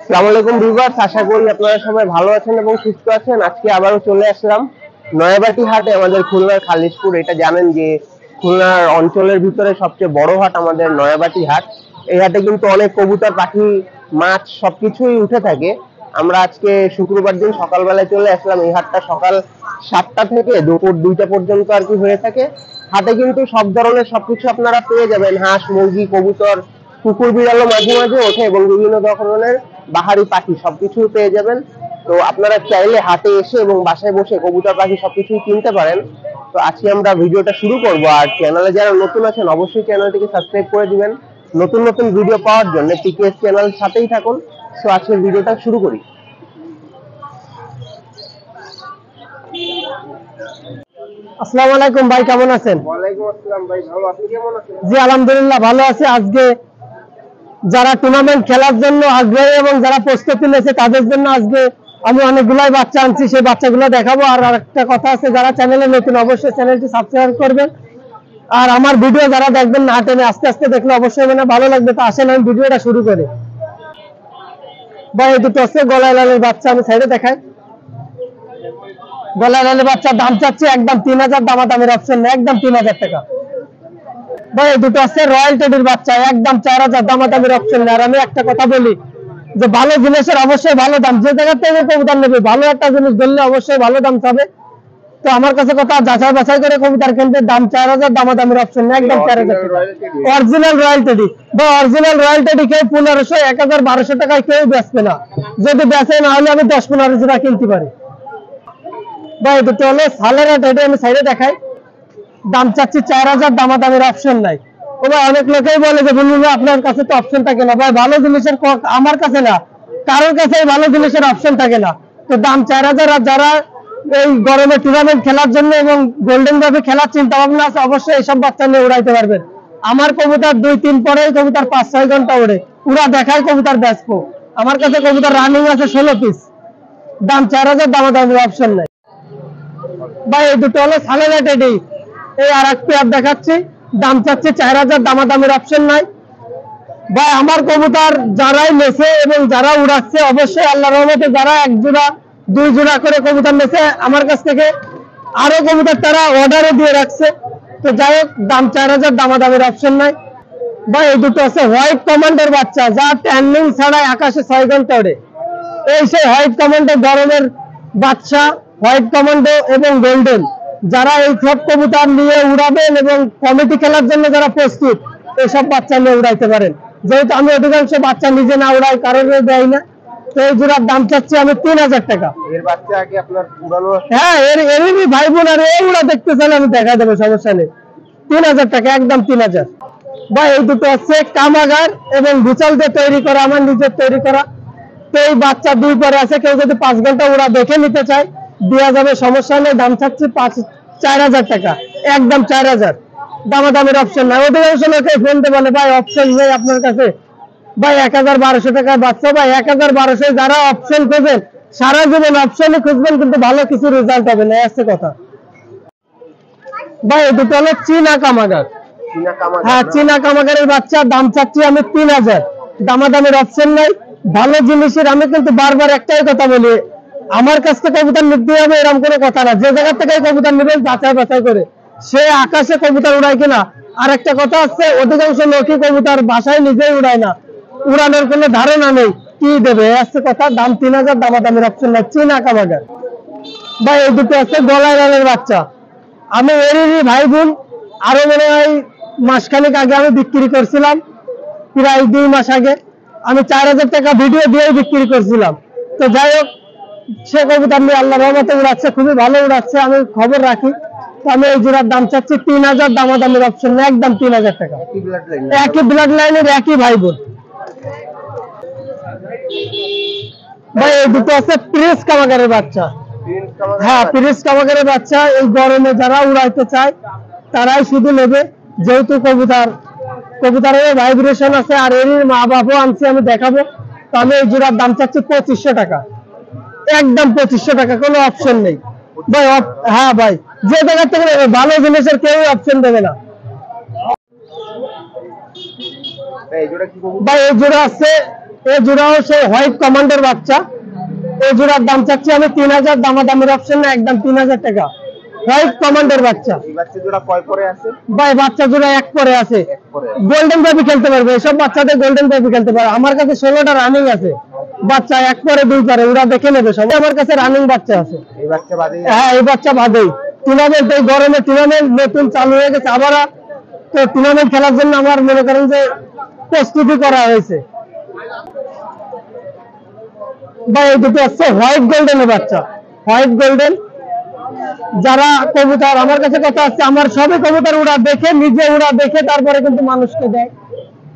আসসালামু আলাইকুম ভিউয়ার্স, আশা করি আপনারা সবাই ভালো আছেন এবং সুস্থ আছেন। আজকে আবারও চলে আসলাম নয়াবাটি হাটে, আমাদের খুলনার খালিশপুর। এটা জানেন যে খুলনার অঞ্চলের ভিতরে সবচেয়ে বড় হাট আমাদের নয়াবাটি হাট। এই হাটে কিন্তু অনেক কবুতর, পাখি, মাছ সবকিছুই উঠে থাকে। আমরা আজকে শুক্রবার দিন সকালবেলায় চলে আসলাম। এই হাটটা সকাল 7টা থেকে দুপুর 2টা পর্যন্ত আর কি হয়ে থাকে। হাটে কিন্তু সব ধরনের সবকিছু আপনারা পেয়ে যাবেন। হাঁস, মুরগি, কবুতর, কুকুর, বিড়ালও মাঝে মাঝে ওঠে এবং বিভিন্ন ধরনের বাহারি পাখি সবকিছু পেয়ে যাবেন। তো আপনারা চাইলে হাটে এসে এবং বাসায় বসে কবুতর, পাখি সবকিছুই কিনতে পারেন। তো আজকে আমরা ভিডিওটা শুরু করব। আর চ্যানেলে যারা নতুন আছেন অবশ্যই চ্যানেলটিকে সাবস্ক্রাইব করে দিবেন নতুন নতুন ভিডিও পাওয়ার জন্য। টিকেএস চ্যানেল সাথেই থাকুন। তো আজকের ভিডিওটা শুরু করি। আসসালামু আলাইকুম ভাই, কেমন আছেন? ওয়ালাইকুম আসসালাম ভাই, ভালো। আপনি কেমন আছেন? জি আলহামদুলিল্লাহ ভালো আছি। আজকে যারা টুর্নামেন্ট খেলার জন্য আগ্রহী এবং যারা প্রস্তুতি নিয়েছে তাদের জন্য আজকে আমি অনেকগুলাই বাচ্চা আনছি, সেই বাচ্চাগুলো দেখাবো। আর একটা কথা আছে, যারা চ্যানেলে নতুন অবশ্যই চ্যানেলটি সাবস্ক্রাইব করবেন। আর আমার ভিডিও যারা দেখবেন না টেনে আস্তে আস্তে দেখলে অবশ্যই মানে ভালো লাগবে। তো আসেন আমি ভিডিওটা শুরু করি। ভাই এই দুটো আছে গলায় লালের বাচ্চা, আমি সাইডে দেখাই। গলায় লালের বাচ্চার দাম চাচ্ছি একদম 3000, দামাদামির অপশন নেই, একদম 3000 টাকা। ভাই দুটো আছে রয়্যাল টেডির বাচ্চা, একদম 4000, দামাদামির অপশন নেই। আর আমি একটা কথা বলি যে ভালো জিনিসের অবশ্যই ভালো দাম। যে জায়গা থেকে কবুতর নেবে ভালো একটা জিনিস ধরলে অবশ্যই ভালো দাম পাবে। তো আমার কাছে কথা যাচাই বাছাই করে কবুতর কিনতে। দাম 4000, দামাদামির অপশন নেই, একদম 4000 টাকা। অরিজিনাল রয়্যাল টেডি বা অরিজিনাল রয়্যাল টেডি কেউ 1500, 1000, 1200 টাকায় কেউ বেচবে না। যদি বেচে না হলে আমি 10-15 জোড়া কিনতে পারি। ভাই দুটো হলো সালেরা টেডি, আমি সাইডে দেখাই। দাম চাচ্ছি 4000, দামাদামির অপশন নাই। ওরা অনেক লোকেই বলে যে বন্ধুরা আপনার কাছে তো অপশন থাকে না। ভাই ভালো জিনিসের আমার কাছে না, কারোর কাছে ভালো জিনিসের অপশন থাকে না। তো দাম 4000। আর যারা এই গরমে টুর্নামেন্ট খেলার জন্য এবং গোল্ডেন ভাবে খেলার চিন্তা ভাবনা আছে অবশ্যই এইসব বাচ্চা নিয়ে উড়াইতে পারবেন। আমার কবুতর 2-3 পরে কবুতর 5-6 ঘন্টা উড়ে, উড়া দেখায় কবুতর বেচবো। আমার কাছে কবুতর রানিং আছে 16 পিস। দাম 4000, দামাদামির অপশন নাই। ভাই এই দুটো হলো সালেরা টেডি। এই আর এক পেয়ার দেখাচ্ছি, দাম চাচ্ছে 4000, দামাদামির অপশন নাই। ভাই আমার কবুতর যারাই নেছে এবং যারা উড়াচ্ছে অবশ্যই আল্লাহর রহমতে যারা 1 জোড়া 2 জোড়া করে কবুতর নেছে আমার কাছ থেকে, আরো কবুতর তারা অর্ডারে দিয়ে রাখছে। তো যাই হোক, দাম 4000, দামাদামির অপশন নাই। ভাই এই দুটো আছে হোয়াইট কমান্ডের বাচ্চা, যা ট্যান্ডিং ছাড়াই আকাশে 6 ঘন্টা ওড়ে। এই সেই হোয়াইট কমান্ডো গরমের বাচ্চা, হোয়াইট কমান্ডো এবং গোল্ডেন। যারা এই সব কবুতর নিয়ে উড়াবেন এবং কমিটি খেলার জন্য যারা প্রস্তুত, এইসব বাচ্চা নিয়ে উড়াইতে পারেন। যেহেতু আমি অধিকাংশ বাচ্চা নিজে না উড়াই, কারণে দেয় না। তো এই জোড়ার দাম চাচ্ছি আমি 3000 টাকা। এর বাচ্চা আগে আপনার উড়ানো? হ্যাঁ, এরই ভাই বোন। আর এই উড়া দেখতে চাইলে আমি দেখা দেবো, সমস্যা নেই। 3000 টাকা, একদম 3000। ভাই এই দুটো হচ্ছে কামাগার এবং বিচল দিয়ে তৈরি করা, আমার নিজের তৈরি করা। তো এই বাচ্চা 2 পরে আছে, কেউ যদি 5 ঘন্টা উড়া দেখে নিতে চায় দেওয়া যাবে, সমস্যা নেই। দাম চাচ্ছি 4000 টাকা, একদম 4000, দামাদামির অপশন নাই। অধিকাংশ লোকে ফোন দিয়ে বলে ভাই অপশন নেই আপনার কাছে। ভাই 1000-1200 টাকার বাচ্চা, ভাই 1000-1200 যারা অপশন খুঁজবেন সারা জীবন অপশনে খুঁজবেন, কিন্তু ভালো কিছু রেজাল্ট হবে না, আসছে কথা। ভাই দুটো হলো চীনা কামাগার। হ্যাঁ, চীনা কামাগারের বাচ্চা, দাম চাচ্ছি আমি 3000, দামাদামির অপশন নাই। ভালো জিনিসের আমি কিন্তু বারবার একটাই কথা বলি, আমার কাছ থেকে কবুতর নিতে হবে এরকম কোনো কথা না। যে জায়গা থেকে কবুতর নেবেন যাচাই বাছাই করে। সে আকাশে কবুতর উড়ায় কিনা। আর একটা কথা আছে, অধিকাংশ লোকই কবুতর বাসায় নিজেই উড়ায় না, উড়ানোর কোনো ধারণা নেই কি দেবে, আসছে কথা। দাম 3000, দামাদামির অপশন নাই, চীনা কামাগার। ভাই এই দুটো আছে গলায় লালের বাচ্চা, আমি এরই ভাই বোন। আরো মনে হয় মাসখানেক আগে আমি বিক্রি করছিলাম, প্রায় 2 মাস আগে আমি 4000 টাকা ভিডিও দিয়ে বিক্রি করছিলাম। তো যাই হোক, সে কবুতর নিয়ে আল্লাহর রহমতে উড়াচ্ছে, খুবই ভালো উড়াচ্ছে, আমি খবর রাখি। তো আমি এই জোড়ার দাম চাচ্ছি 3000, দামাদামির অপশন নেই, একদম 3000 টাকা। একই ব্লাড লাইনের, একই ভাই বোন। ভাই এই দুটো আছে প্রিন্স কামাগারের বাচ্চা। হ্যাঁ, প্রিন্স কামাগারের বাচ্চা। এই গরমে যারা উড়াইতে চায় তারাই শুধু নেবে, যেহেতু কবুতরের ভাইব্রেশন আছে। আর এর মা বাবাও আনছি, আমি দেখাবো। তো আমি এই জোড়ার দাম চাচ্ছি 2500 টাকা, একদম 2500 টাকা, কোনো অপশন নেই ভাই। হ্যাঁ ভাই, যে জায়গা থেকে ভালো জিনিসের কেউ অপশন দেবে না। ভাই এই জোড়া আছে এই জোড়াও সেই হোয়াইট কমান্ডের বাচ্চা। এই জোড়ার দাম চাচ্ছি আমি 3000, দামাদামির অপশন না, একদম 3000 টাকা। হোয়াইট কমান্ডের বাচ্চা। এই বাচ্চা জোড়া কয় পরে আছে? ভাই বাচ্চা জোড়া এক পরে আছে, এক পরে। গোল্ডেন বেবি খেলতে পারবে, এসব বাচ্চাদের গোল্ডেন বেবি খেলতে পারে। আমার কাছে 16টা রানিং আছে বাচ্চা, এক পরে 2 পরে, ওরা দেখে নেবে সব। আমার কাছে রানিং বাচ্চা আছে। এই বাচ্চা বাদে? হ্যাঁ, এই বাচ্চা বাদেই। টুর্নামেন্ট, এই গরমে টুর্নামেন্ট নতুন চালু হয়ে গেছে আবার, তো টুর্নামেন্ট খেলার জন্য আমার মনে করেন যে প্রস্তুতি করা হয়েছে। ভাই এই দুটো আছে হোয়াইট গোল্ডেনের বাচ্চা, হোয়াইট গোল্ডেন। যারা কবুতর, আমার কাছে কথা আছে, আমার সবে কবুতর উড়া দেখে, নিজে উড়া দেখে তারপরে কিন্তু মানুষকে দেয়।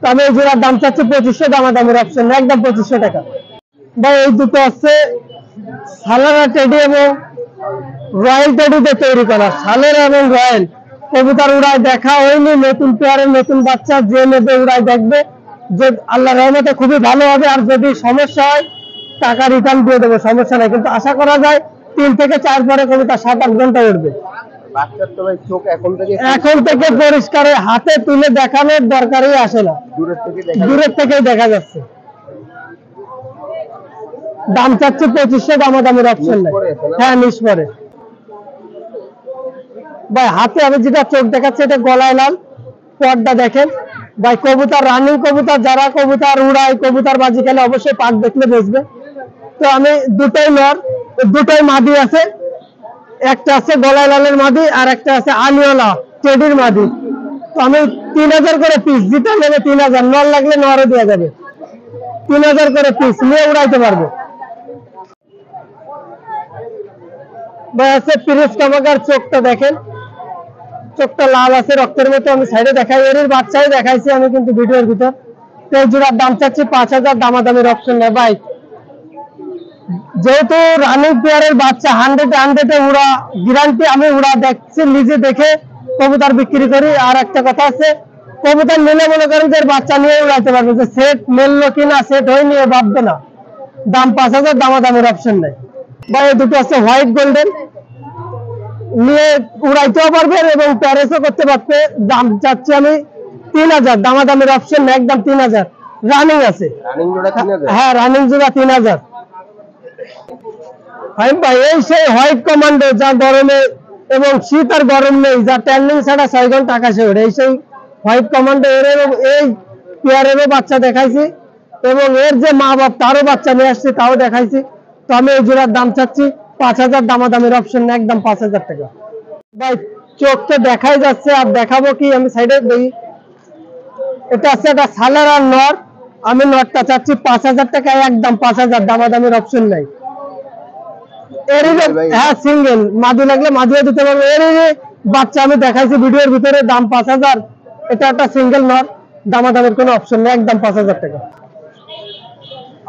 তবে এই জোড়ার দাম চাচ্ছে 2500, দামাদামির অপশন না, একদম 2500 টাকা। ভাই এই দুটো আছে সালারা টেডি এবং রয়্যাল টেডিতে তৈরি করা, সালেরা এবং রয়্যাল। কবুতর উড়ায় দেখা হয়নি, নতুন পেয়ারের নতুন বাচ্চা, যে নেবে উড়ায় দেখবে, যে আল্লাহ রহমতে খুবই ভালো হবে। আর যদি সমস্যা হয় টাকা রিটার্ন দিয়ে দেবো, সমস্যা নাই। কিন্তু আশা করা যায় 3 থেকে 4 পরে কবুতর 7-8 ঘন্টা উঠবে। বাচ্চার তো ভাই চোখ এখন থেকে পরিষ্কার, হাতে তুলে দেখানোর দরকারই আসে না, দূরের থেকেই দেখা যাচ্ছে। দাম চাচ্ছে 2500, দামাদামির অপশন নাই। হ্যাঁ, নিচ পরে। ভাই হাতে আমি যেটা চোখ দেখাচ্ছে এটা গলায় লাল, পর্দা দেখেন ভাই। কবুতর রানিং কবুতর, যারা কবুতর উড়ায়, কবুতর বাজি খেলে অবশ্যই পাক দেখলে বুঝবে। তো আমি দুটোই নর, দুটোই মাদি আছে, একটা আছে গলায় লালের মাদি আর একটা আছে আলিওলা টেডির মাদি। তো আমি 3000 করে পিস, যেটা নেবে 3000, নর লাগলে নরও দেওয়া যাবে। 3000 করে পিস নিয়ে উড়াইতে পারবে। ভাই আছে পিরিস কামাকার, চোখটা দেখেন, চোখটা লাল আছে রক্তের মতো। আমি সাইডে দেখাই, এর বাচ্চাই দেখাইছি আমি কিন্তু ভিডিওর ভিতর। তো এই জোড়ার দাম চাচ্ছি 5000, দামাদামির অপশন নেই। ভাই যেহেতু রানিং পেয়ারের বাচ্চা, 100-100 উড়া গ্যারান্টি, আমি উড়া দেখছি, নিজে দেখে কবুতর বিক্রি করি। আর একটা কথা আছে, কবুতর নিলে মনে করেন যে বাচ্চা নিয়ে উড়াইতে পারবে, যে সেট মেললো কিনা, সেট হয়নি ভাববে না। দাম 5000, দামাদামির অপশন নেই। ভাই এই দুটো আছে হোয়াইট গোল্ডেন, নিয়ে উড়াইতেও পারবেন এবং প্যারেসও করতে পারবে। দাম চাচ্ছি আমি 3000, দামাদামির অপশন নেই, একদম 3000। রানিং আছে। হ্যাঁ, রানিং জোড়া 3000। ভাই এই সেই হোয়াইট কমান্ডো, যা গরমে এবং শীত আর গরম নেই, যা ট্যান্ডিং ছাড়া 6 ঘন্টা আকাশে ওঠে, এই সেই হোয়াইট কমান্ডো। এই পেয়ারেরও বাচ্চা দেখাইছি এবং এর যে মা বাপ তারও বাচ্চা নিয়ে আসছে, তাও দেখাইছি। তো আমি এই জোড়ার দাম চাচ্ছি 5000, দামাদামির অপশন না, একদম 5000 টাকা। ভাই চোখ তো দেখাই যাচ্ছে, আর দেখাবো কি, আমি সাইডে দেখি। এটা আছে একটা সালারা নর, আমি নরটা চাচ্ছি 5000 টাকা, একদম 5000, দামাদামির অপশন নাই। হ্যাঁ, সিঙ্গেল, মাদি লাগলে মাদিও দিতে পারবো। এর বাচ্চা আমি দেখাইছি ভিডিওর ভিতরে, দাম 5000। এটা একটা সিঙ্গেল নর, দামাদামির কোনো অপশন নেই, একদম 5000 টাকা।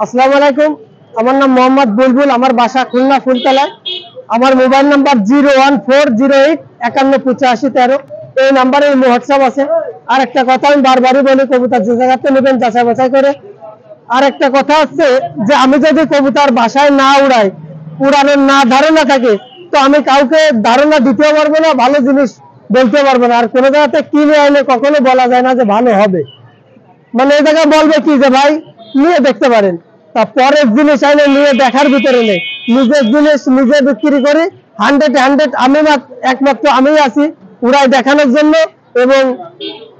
আসসালামু আলাইকুম, আমার নাম মোহাম্মদ বুলবুল, আমার বাসা খুলনা ফুলতলায়। আমার মোবাইল নাম্বার 01408 518513। এই নাম্বারে হোয়াটসঅ্যাপ আছে। আর একটা কথা আমি বারবারই বলি, কবুতর যে জায়গাতে নেবেন যাচাই বাছাই করে। আর একটা কথা হচ্ছে যে আমি যদি কবুতর বাসায় না উড়াই, উড়ানোর না ধারণা থাকে, তো আমি কাউকে ধারণা দিতেও পারবো না, ভালো জিনিস বলতে পারবো না। আর কোনো জায়গাতে কিনে আইলে কখনো বলা যায় না যে ভালো হবে, মানে এই জায়গায় বলবে কি যে ভাই নিয়ে দেখতে পারেন। তা পরের জিনিস আইলে নিয়ে দেখার ভিতরে নেই, নিজের জিনিস নিজে বিক্রি করি। 100 আমি একমাত্র আমি আছি উড়াই দেখানোর জন্য এবং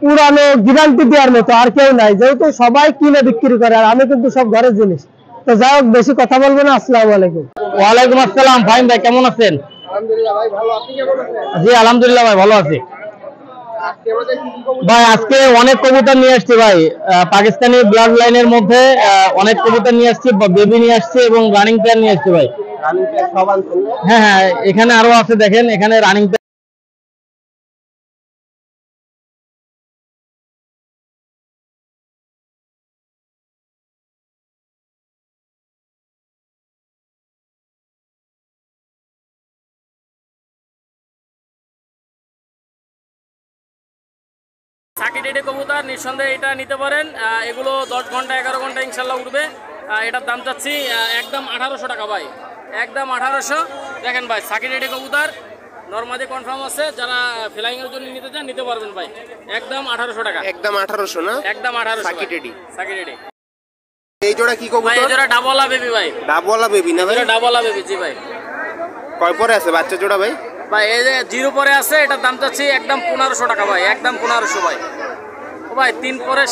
উড়ানো গ্যারান্টি দেওয়ার মতো, আর কেউ নাই। যেহেতু সবাই কিনে বিক্রি করে, আর আমি কিন্তু সব ঘরের জিনিস। তো যাই হোক, বেশি কথা বলবো না। আসসালামু আলাইকুম। ওয়ালাইকুম আসসালাম। ফাহিম ভাই কেমন আছেন? আলহামদুলিল্লাহ ভাই ভালো, আপনি কেমন আছেন? জি আলহামদুলিল্লাহ ভাই ভালো আছি। ভাই আজকে অনেক কবুতর নিয়ে আসছি ভাই, পাকিস্তানি ব্লাড লাইনের মধ্যে অনেক কবুতর নিয়ে আসছি, বেবি নিয়ে আসছি এবং রানিং পেয়ার নিয়ে আসছি ভাই। হ্যাঁ হ্যাঁ, এখানে আরো আছে, দেখেন এখানে রানিং পেয়ার। সাকি টেডি কবুতর নিঃসন্দেহে এটা নিতে পারেন। এগুলো 10 ঘন্টা 11 ঘন্টা ইনশাল্লাহ উঠবে। এটার দাম চাচ্ছি একদম 1800 টাকা ভাই, একদম 1800। দেখেন ভাই, সাকি টেডি কবুতর নরমাদি কনফার্ম আছে, যারা ফ্লাইং এর জন্য নিতে চান নিতে পারবেন ভাই, একদম 1800 টাকা। একদম 1800 না? একদম 1800 সাকি টেডি। Psaki teddy. এই জোড়া কি ভাই কবুতর? এই জোড়া ডাবলা বেবি ভাই, ডাবলা বেবি না ভাই? এটা ডাবলা বেবি জি ভাই। কয় পরে আছে বাচ্চা জোড়া ভাই? ভাই এই যে 0 পরে আছে, এটার দাম চাচ্ছি একদম 1500 টাকা ভাই, একদম 1500 ভাই। ও ভাই 3 পরে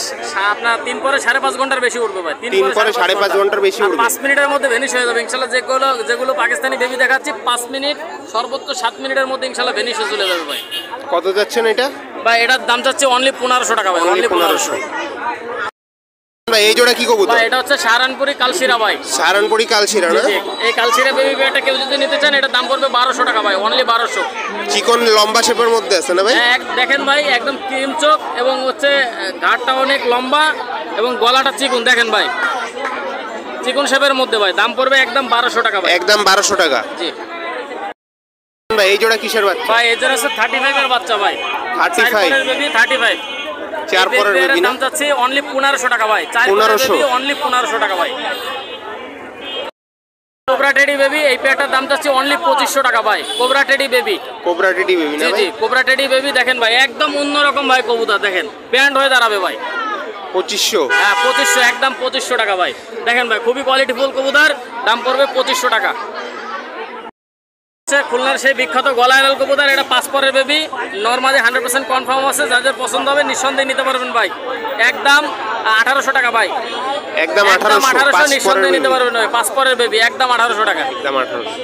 আপনার 3 পরে 5.5 ঘন্টার বেশি উঠবে ভাই। 3 পরে 5.5 ঘন্টার বেশি উঠবে। 5 মিনিটের মধ্যে ভ্যানিশ হয়ে যাবে ইনশাআল্লাহ। যেগুলো পাকিস্তানি বেবি দেখাচ্ছি 5 মিনিট সর্বোচ্চ 7 মিনিটের মধ্যে ইনশাআল্লাহ ভ্যানিশ হয়ে চলে যাবে ভাই। কত যাচ্ছেন এটা ভাই এটার দাম চাচ্ছি অনলি 1500 টাকা ভাই, অনলি 1500। ভাই এই জোড়া কি কবুতর? ভাই এটা হচ্ছে সাহারানপুরি কালশিরা ভাই। সাহারানপুরি কালশিরা না? জি, এই কালশিরা বেবি পেয়ারটা কেউ যদি নিতে চান এটার দাম পড়বে 1200 টাকা ভাই, অনলি 1200। চিকন লম্বা শেপের মধ্যে আছে না ভাই? দেখেন ভাই একদম ক্রিম চোখ এবং হচ্ছে ঘাটটা অনেক লম্বা এবং গলাটা চিকন, দেখেন ভাই চিকন শেপের মধ্যে ভাই, দাম পড়বে একদম 1200 টাকা ভাই, একদম 1200 টাকা। জি ভাই এই জোড়া কিসের বাচ্চা? ভাই এই জোড়া হচ্ছে 35 এর বাচ্চা ভাই, 35 বেবি 35। 4 পরের বেবি না? দাম চাচ্ছি অনলি 1500 টাকা ভাই, 4 1500 বেবি অনলি 1500 টাকা ভাই। কোবরা টেডি বেবি এই পেয়ারটার দাম চাচ্ছি অনলি 2500 টাকা ভাই, cobra teddy baby. Cobra teddy baby না জি ভাই? জি কোবরা টেডি বেবি দেখেন ভাই একদম অন্যরকম ভাই কবুতর, দেখেন ব্যান্ড হয়ে দাঁড়াবে ভাই। 2500? হ্যাঁ 2500, একদম 2500 টাকা ভাই। দেখেন ভাই খুবই কোয়ালিটিফুল কবুতর, দাম পড়বে 2500 টাকা। খুলনার সেই বিখ্যাত গলায়লাল কবুতর, এটা 5 পরের বেবি, নরমালি 100% কনফার্ম আছে, যাদের পছন্দ হবে নিঃসন্দেহে নিতে পারবেন ভাই, একদম 1800 টাকা ভাই, একদম 1800 নিঃসন্দেহে নিতে পারবেন ভাই, 5 পরের বেবি একদম 1800 টাকা। একদম 1800।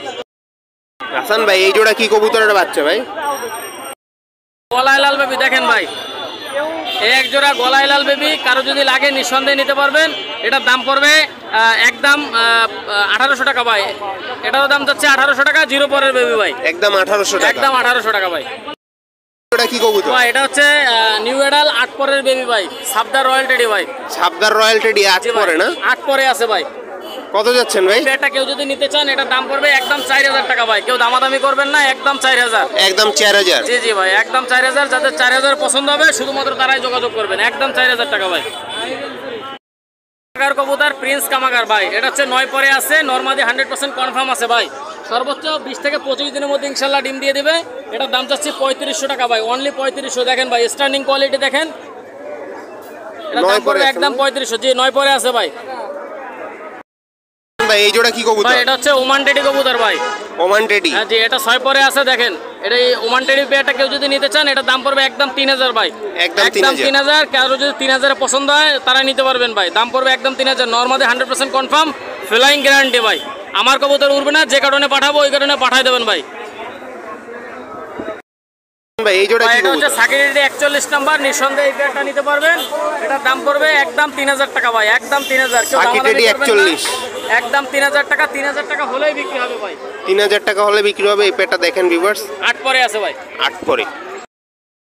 হাসান ভাই এই জোড়া কি কবুতরের বাচ্চা ভাই? গলায়লাল বেবি দেখেন ভাই, এই এক জোড়া গলায়লাল বেবি কারো যদি লাগে নিঃসন্দেহে নিতে পারবেন, এটার দাম পড়বে একদম 1800 টাকা ভাই, এটার দাম যাচ্ছে 1800 টাকা। 0 পরের বেবি ভাই, একদম 1800 টাকা। একদম 1800 টাকা ভাই। এটা কি কবুতর ভাই এটা হচ্ছে নিউ এডাল 8 পরের বেবি ভাই, সাবদার রয়্যাল টেডি ভাই। সাবদার রয়্যাল টেডি 8 পরে না? 8 পরে আছে ভাই। কত যাচ্ছেন ভাই? এটা কেউ যদি নিতে চান এটার দাম পড়বে একদম 4000 টাকা ভাই, কেউ দামাদামি করবেন না, একদম 4000। একদম 4000? জি জি ভাই একদম 4000, যাদের 4000 পছন্দ হবে শুধুমাত্র তারাই যোগাযোগ করবেন, একদম 4000 টাকা ভাই। কবুতর প্রিন্স কামাগার ভাই, এটা হচ্ছে 9 পরে আছে, নরমালি 100% কনফার্ম আছে ভাই, সর্বোচ্চ 20 থেকে 25 দিনের মধ্যে ইনশাল্লাহ ডিম দিয়ে দিবে। এটার দাম চাচ্ছি 3500 টাকা ভাই, অনলি 3500। দেখেন ভাই স্ট্যান্ডিং কোয়ালিটি দেখেন, এটার দাম পড়বে একদম 3500। জি 9 পরে আছে ভাই। ভাই এই জোড়া কি কবুতর? ভাই এটা হচ্ছে ওমান টেডি কবুতর ভাই, ওমান টেডি। হ্যাঁ জি এটা 6 পরে আছে, দেখেন এটা এই ওমান টেডি পেয়ারটা কেউ যদি নিতে চান এটার দাম পড়বে একদম 3000 ভাই, একদম 3000। কারো যদি 3000 এ পছন্দ হয় তারা নিতে পারবেন ভাই, দাম পড়বে একদম 3000, নরমালি 100% কনফার্ম, ফ্লাইং গ্যারান্টি ভাই। আমার কবুতর উড়বে না, যে কারণে পাঠাবো ওই কারণে পাঠাই দেবেন ভাই। ভাই এই জোড়া কি এটা হচ্ছে কবুতর? সাকিরেডি 41 নাম্বার, নিঃসন্দেহে এই পেয়ারটা নিতে পারবেন, এটার দাম পড়বে একদম 3000 টাকা ভাই, একদম 3000। কেউ সাকিরেডি 41? একদম 3000 টাকা, 3000 টাকা হলেই বিক্রি হবে ভাই, 3000 টাকা হলে বিক্রি হবে। এই পেটা দেখেন ভিউয়ার্স, 8 পরে আছে ভাই। 8 পরে।